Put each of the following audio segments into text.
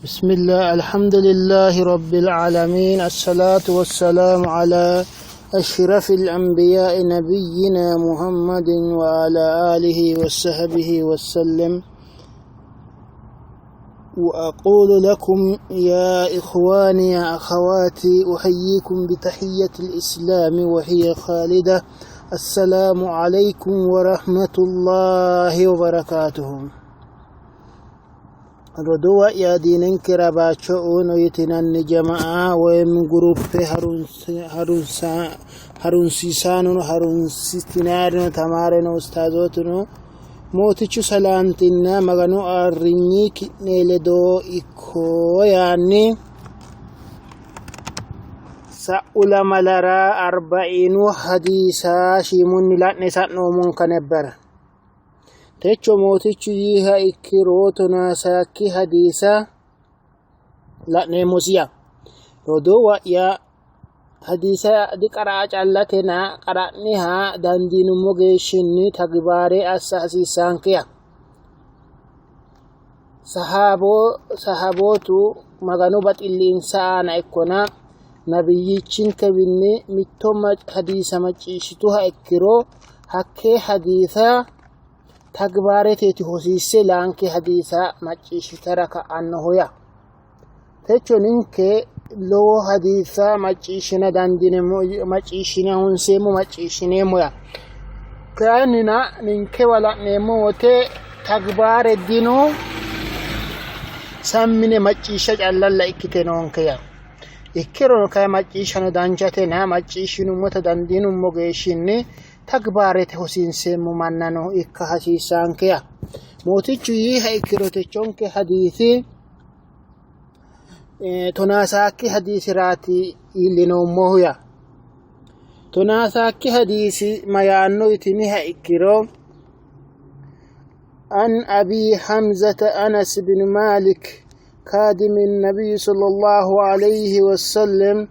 بسم الله الحمد لله رب العالمين الصلاة والسلام على أشرف الأنبياء نبينا محمد وعلى آله وصحبه وسلم. وأقول لكم يا إخواني يا أخواتي أحييكم بتحية الإسلام وهي خالدة. السلام عليكم ورحمة الله وبركاته. ردوا يا دينن كراباتشون ويتنان جماعة ويم جروب هارونسيسانو هارونسيتنارنو تمارنو استاذوتنو موتيچو سلامتنا مغنو أرني كنيلدو إكو يعني سأول ملرا 40 حديثا شيمون لاتني ساتنو منكنبر تيچو موتيچو يها إكروتنا ساكي حديثا لاتني موسيا ردو ويا حديثا دي قراءة علتنا قرأنها داندين مغيشني تقباري أساسي سانكيا صحابوتو مغانوبات الإنسان إكونا نبييچين كبيني ميتوما حديثا مجيشتوها إكرو حكي حديثا تقباري تيتي حسيسي لانكي حديثا مجيشترك أنه يا تيچو ننكي لو حديثا مچيشنا داندين مچيشنا هنسيمو مچيشني مويا كاننا ننكي ولا نموتي تكبار الدينو سمني مچيشة جلال إكتنون كيا إكرون كيا مچيشنا دانجتنا مچيشنو موتا داندينو مغيشني تكبار تحسين سيمو مننو إكا حسيسان كيا موتي چويها إكرو تچون كي حديثي تناساكي حديث راتي إلينوموهيا تناساكي حديث ميانو يتميها إكرو عن أبي حمزة أنس بن مالك خادم النبي صلى الله عليه وسلم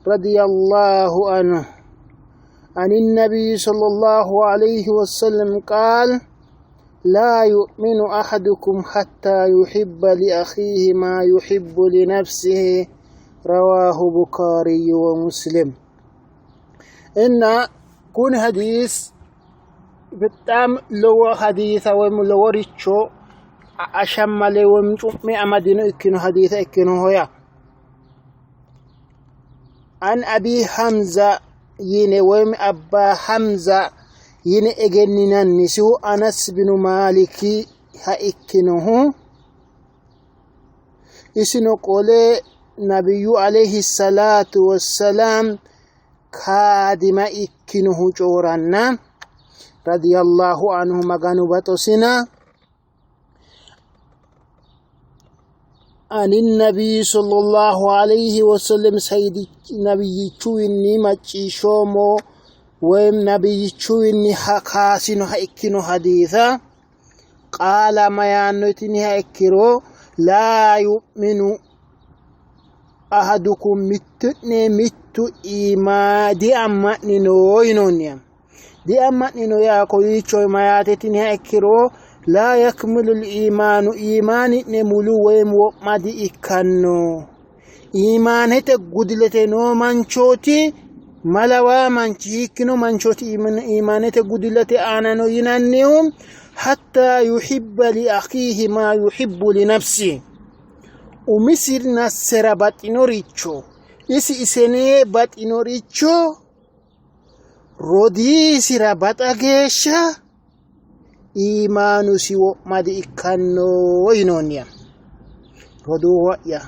رضي الله عنه عن النبي صلى الله عليه وسلم قال لا يؤمن أحدكم حتى يحب لأخيه ما يحب لنفسه رواه بخاري ومسلم. إن كون حديث بتام لو حديث وملو ريتشو أشمل ومجمع أمدينو إكنو حديث إكنو هيا عن أبي حمزة يني وم أبا حمزة ين اجننا نسو أنس بن مالك هائكنه اسنو قولي نبي عليه الصلاة والسلام خادم اكنه جورنا رضي الله عنه مغانو بطسنا عن النبي صلى الله عليه وسلم سيد نبي چويني مچيشومو ويم نبي چويني حقاسينو هايكينو حديثا قال ما يانوتيني هايكيرو لا يؤمن أحدكم متو إيما دي أمانينو ينونيا دي أمانينو يا كويچو ما ياتيني هايكيرو لا يكمل الإيمان إيماني نمولو ويم ومدي إكانو إيمانة قدلتنو منشوتي ملوا منشيكنو منشوتي إيمانة قدلتي آنانو ينانيهم حتى يحب لأخيه ما يحب لنفسه ومسير نسر باتينو ريچو إسني باتينو ريچو رودي سير باتاقيشا إيمانو سيو مدي إكانو وينونيا رودو ويا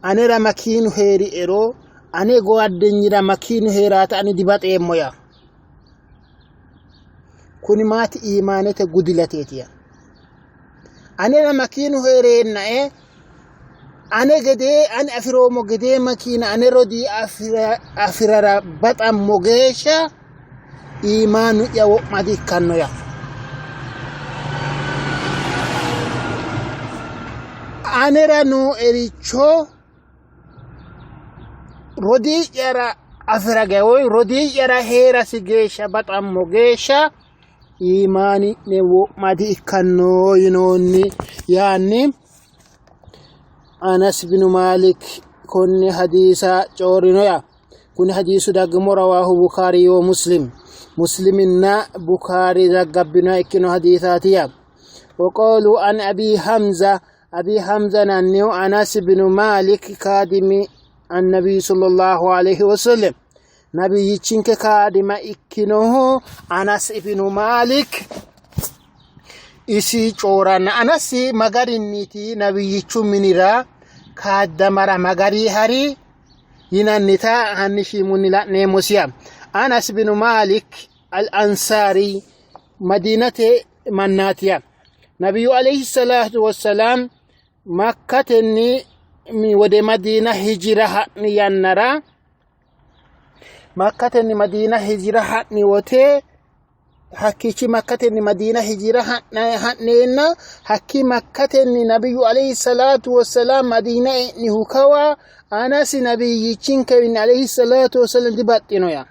أنا رمكينو هيري إرو أنا قوادني رمكينو هيرات أنا دبات إيمويا كوني مات إيمانة قدلتيتيا أنا رمكينو هيرين أنا قدي أنا أفرومو قدي مكين أنا رودي أفرار بطا مغيشا إيمانو يو مدي كانو يا أنا رانو إريچو رودي يرا أفرقوي رودي يرا هيرا سيجيشا بطا مغيشا إيماني نو مدي كانو ينوني يعني أنس بن مالك كن حديثا جورينويا كن حديث دقم رواه بخاري ومسلم مسلمنا بخاري دقبنا إكنو حديثاتيا وقالوا عن أبي حمزة ننيو أنس بن مالك كادم النبي صلى الله عليه وسلم نبي يتشنك كادم إكنوه أنس بن مالك isi coran anasi magari niti nabiyyichu minira kaddamara magari hari yinannita hannishi munila neemosiya Anas bin Malik al-Ansari madinate mannatiya nabiyyu alayhi salatu wassalam makkatenni mi wode madina hijra ni yannara makkatenni madina hijra ni wote hakkichi makkatenni madina hijira hanneena hakki makkatenni nabiyyu alayhi salatu wassalam madina ni hukawa Anas nabiyyichin kawin alayhi salatu wassalam dibattinoya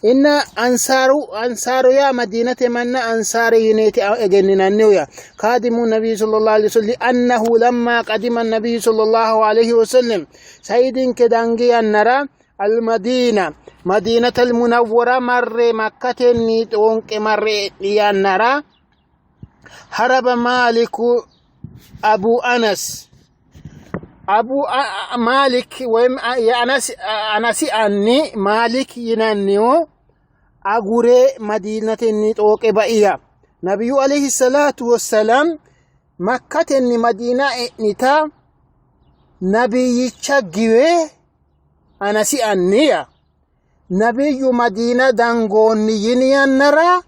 inna ansaru ya madinate manna ansari yuneti egeninanniya kadimu nabiy sallallahu alayhi wasallam annahu lamma qadima an-nabiy sallallahu alayhi wasallam sayyidin kedangi annara المدينة مدينة المنورة مر مكة نيتونك مر يانرا هرب مالك أبو أنس مالك ويم يا أنس أني مالك ينانيو أغوري مدينة نيتوك بائية نبي عليه الصلاة والسلام مكة مدينة نيتا نبي يتشجوه Anasi anniya nabiyyu madina dangonni yiniyan nara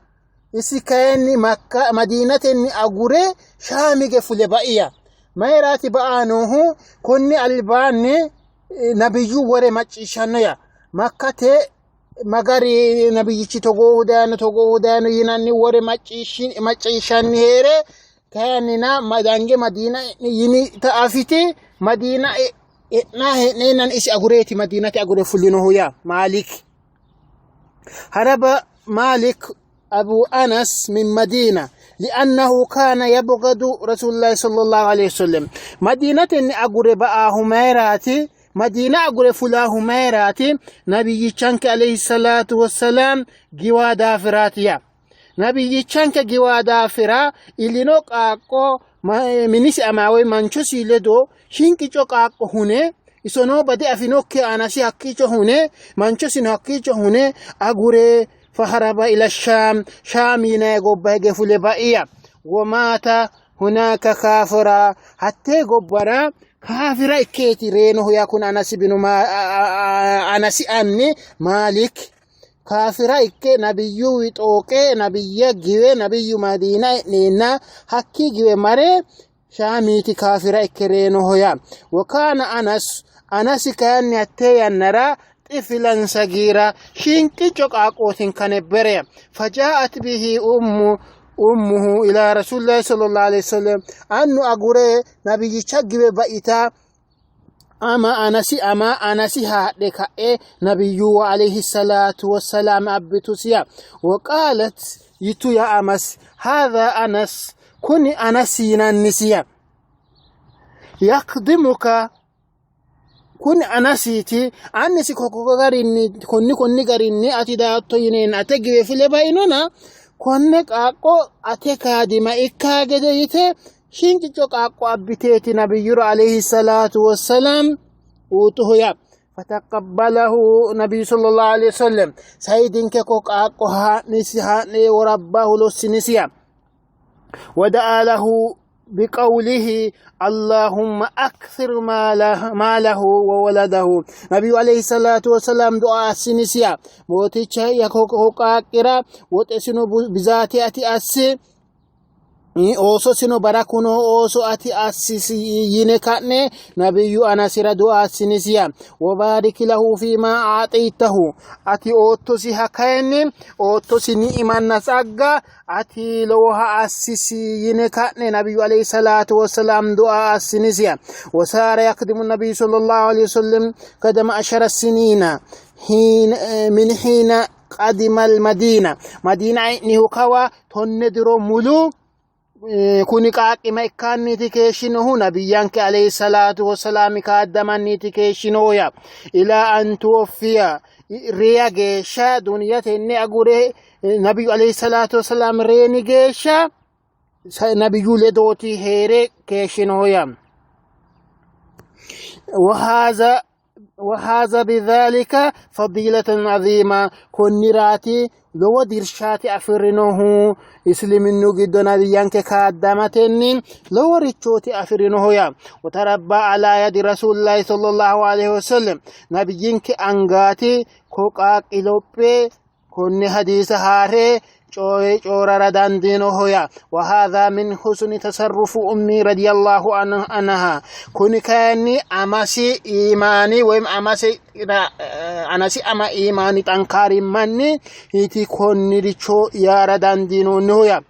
isi kayni makka madinatenni agure shamige fule baiya mayrati baanuhu konni albani nabiyyu wore macishanoya makkate magari nabiyyichi togo hudano yinanni wore macishanni here kayanina madange madina yini taafiti madina نينان إيش أقولتي مدينة أقول فلينه يا مالك هرب مالك أبو أنس من مدينة لأنه كان يبغض رسول الله صلى الله عليه وسلم مدينة أقول بقى هميراتي مدينة أقول فلا هميراتي نبي يشانك عليه الصلاة والسلام جوادا فراتيا نبي يشانك جوادا فرا اللي نوك أكو منيس أماوي منشوسي لدو shinki choqaaqo hune isono bade afinokke anasi hakkicho hune manchosin hakkicho hune agure faharaba ila shamina gobbaage fule baiya wamata hunaka kafira hatte gobbara kafira iketi reno yakun anasi binu anasi anni malik kafira ikke nabiyyu witoke nabiyya giwe nabiyyu madina nena hakki giwe mare شاميتي كافرة إكرينه هيا وكان أنس كان يتيا نرى طفلا صغيرا شينكي جوقاقوت كان بريا فجاءت به أمه إلى رسول الله صلى الله عليه وسلم أنه أقول نبي يشجب بإتا أما أنسي هادك نبي عليه الصلاة والسلام أبتسيا وقالت يتو يا أمس هذا أنس كوني أنسينا النسيا يقدمك كوني أنسيتي أنسي كوكو غاريني كوني غاريني أتي داتو ينين أتجي في لباينونا كونك أكو أتكادي ما إكاجديته شينكي جوك أكو أبتيتي نبي عليه الصلاة والسلام وتهيا فتقبله نبي صلى الله عليه وسلم سيدين كوك أكو هاني ورباه لسنسيا ودعا له بقوله اللهم أكثر ماله وولده نبي عليه الصلاة والسلام دعاء سنسيا موتيشا يكوكو قاقرا وتسنو بذاتي أتي أسي اوسو سينو براكونو اوسو اتي اسيسي ينكاتني نبي انا سيرا دعاء سنسيا وبارك له فيما اعطيته اتي اوتوسي هكايني اوتوسي نيمان نساغا اتي لوها اسيسي ينكاتني نبي عليه الصلاه والسلام دعاء سنسيا وصار يقدم النبي صلى الله عليه وسلم قدم 10 سنين حين قدم المدينة مدينة نهكوا تندرو ملو kuni qaaqima ikkaanniti keeshinohu nabiyyanke alayhi salaatu wassalaami kaaddamanniti keeshinoya ilaa an tuwaffiya riya geeshsha duniyatenne agure nabiyyu alayhi salaatu wassalaam reeni geeshsha nabiyyu ledooti heere keeshinoya وهذا بذلك فضيلة عظيمة كنيراتي لو درشاتي أفرنه إسلامنو جد نبيانك كادمتنين لو ريتشوتي أفرنه يا وتربى على يد رسول الله صلى الله عليه وسلم نبيانك أنغاتي كوكاك إلوبي كن حديث هاري چورا داندينو هويا وهذا من حسن تصرف أمي رضي الله عنها كن كاني أماسي إيماني ويم أماسي أناسي أما إيماني تنكاري مني هيتي كوني ريشو يارا داندينو نويا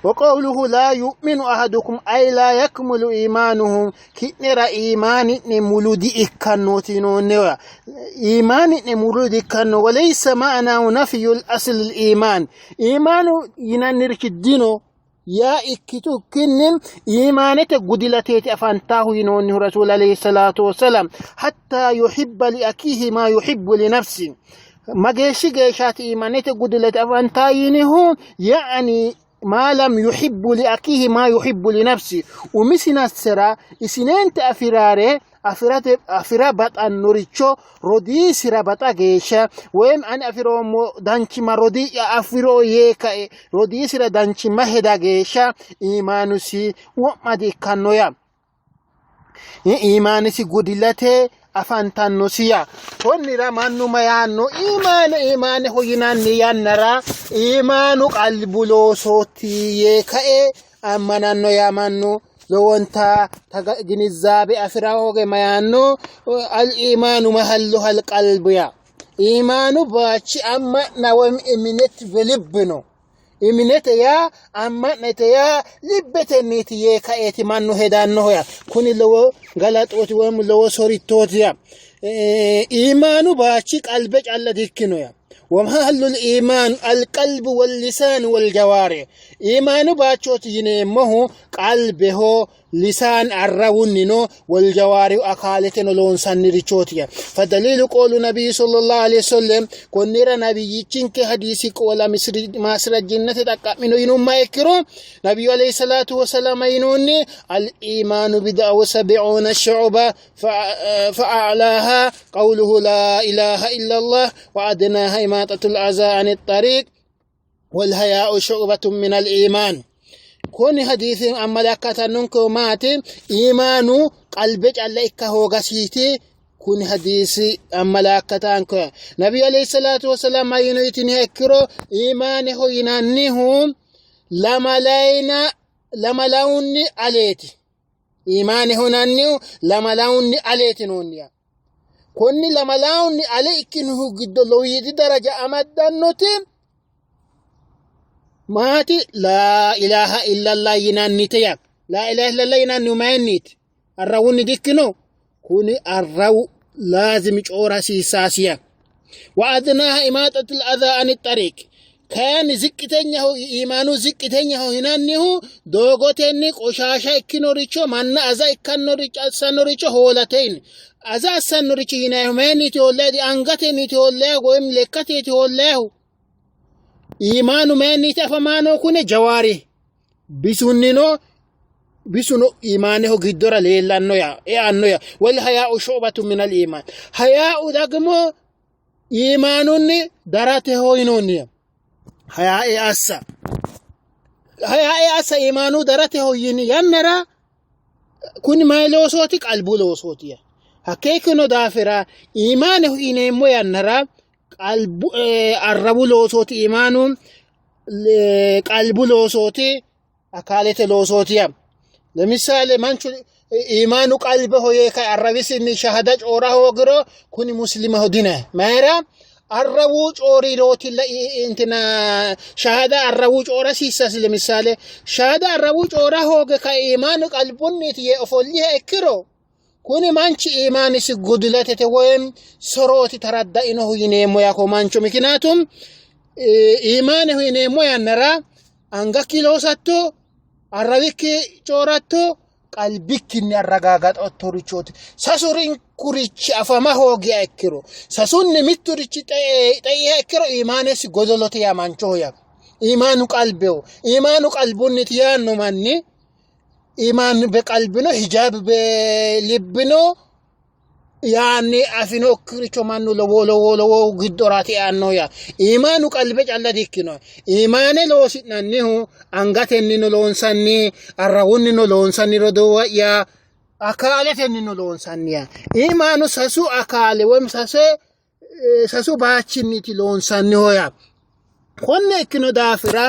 وقوله لا يؤمن أحدكم أي لا يكمل إيمانه كنرى إيمان نمولد إكنوتينو نوى إيمان نمولد إكنو وليس معنى نفي الأصل الإيمان إيمان ينانرك الدينو يا إكتو كنن إيمانة قدلتي أفانتاه ينونه رسول عليه الصلاة والسلام حتى يحب لأكيه ما يحب لنفسه ما جيشات إيمانة قدلتي أفانتاه ينه يعني ما لم يحب لأكيه ما يحب لنفسه ومسنا السرا إسنين تأفراره أفرا بطا نوريشو رودي سرا بطا جيشا ويم أن أفرو دانشي ما رودي أفرو يكا رودي سرا دانشي ما هدا جيشا إيمانوسي ومدي كانويا إيمانوسي قدلته أفانتان نسيا ونرى مانو ميانو إيمان هو يناني ينرى إيمان قلب لو صوتي يكأي أمانانو يا مانو لو انتا جنزابي أفراهوغ ميانو الإيمان محلها القلب يا إيمان باتش أما نوام إمنت بلبنو إمنت يا أما نتيا لبتنيت يكأيت مانو هدانو يا كوني لو غلط وتوام لو سوري توتيا إيمان باتش قلبك على ديكنو يا ومحل الإيمان القلب واللسان والجوارح إيمان باتشوت ينمه قلبه لسان الرونينو والجوارح أكالتن لون سنريشوتيا فدليل قول النبي صلى الله عليه وسلم كنير نبي يجنك حديثك ولا مصر الجنة تقامنو ينوم ما يكرو نبي عليه الصلاة والسلام ينوني الإيمان بدأ و70 شعبة فأعلاها قوله لا إله إلا الله وأدناها إماطة الأذى عن الطريق والحياء شعبة من الإيمان كون حديث أما لكتا ننكو ماتي إيمانو قلبك عليك هو غسيتي كون حديث أما لكتا ننكو نبي عليه الصلاة والسلام ما ينويتني هكرو إيمانه ينانيهم لما لوني عليتي إيمانه نانيو لما لوني عليتي نونيا كوني لما لوني عليك نهو قد لو يدي درجة أمدان نوتي ماتي لا إله إلا الله يناني تياب لا إله إلا الله يناني وما ينيت الروني ديكنو كوني الرو لازم يجورها سيساسيا وأدناها إماتة الأذى عن الطريق كان زكتنيه إيمانو زكتنيه هنانيه دوغوتيني قشاشا إكنو ريشو من أزا إكنو ريشو أسانو ريشو هولتين أزا أسانو ريشو هنانيه ميني توليه دي أنغتيني توليه وإم لكتي توليه إيمانو ميني تفمانو كوني جواري بسنو إيمانه قدر ليلا نويا أنويا والحياء شعبة من الإيمان حياء دقمو إيمانوني دراته ينوني حياء أسا إيمانو دراته ينرى كوني ما لو صوتك قلبو لو صوتي حكيكنو دافرا إيمانه إنمو ينرى قلبو الربو لو صوتي إيمانو قلبو لو صوتي أكالت لو صوتي لمثال منشو إيمانو قلبه يكا الربيس إني شهدت أوراه وقرو كوني مسلمه دينه مايرا الروج أوري لوتي انتنا شهادة الروج أورا سيساس لمثال شهادة الروج أوراه وقا إيمانو قلبوني تيه أفوليها إكرو كوني مانشي إيماني سيقودلات تيوين سروتي تردى إنه ينيمو ياكو مانشو مكيناتم إيمانه ينيمو ينرى أنغا كيلو ساتو arrawikki cooratto qalbikkinni arragaagaxottorichooti sasurin kurichi afama hoogiya ikkiro sasunni mitturichi xe'iha ikkiro iimaanesi godolote yaa manchoho yaa iimaanu qalbeho iimaanu qalbunniti yaanno manni iimaanu be qalbino hijaab be libbino yaanni afinokkiricho mannu lowo giddoraati aanno yaa iimaanu qalbe calla dikkino iimaane loosi'nannihu angatennino loonsanni arrawunnino loonsanni rodowa yaa akaaletennino loonsanni yaa iimaanu sasu akaale woy sasu baachinniti loonsanniho yaa konne ikkino daafira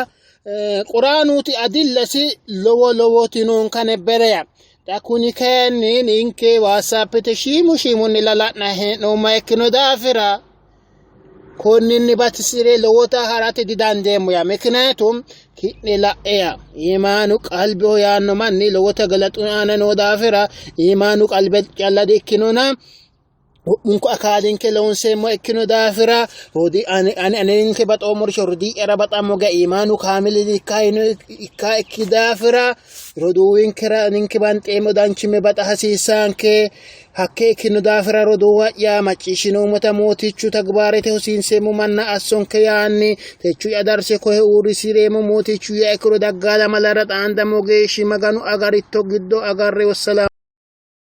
quraanuuti adillasi lowoti noonkane bereya ta kuni kayinni ninke waasaapete shiimunni lala'na hee'noomma ikkino daafira konninni batisire lowota harate didandeemmo yaa miknaatum ki'ne la'eya iimaanu qalbeho yaanno manni lowota galaxu aana noo daafira iimaanu qalbe calla dikkinona wo'munku akaalinke loonseemmo ikkino daafira rodi aninke baxoomoricho rodi'yara baxammo ga iimaanu kaamili ikka ikki daafira roduuwinkera ninke banxeemmo danchime baxa hasiisaanke hakke ikkino daafira roduuwa'ya macciishshinoommota mootichu tagbaarete hosiinseemmo manna assonke yaanni techu adarse kohe uurrisireemmo mootichu ya ikkiro daggaala malara xaandamo geeshshi maganu agaritto giddo agarre wassalaam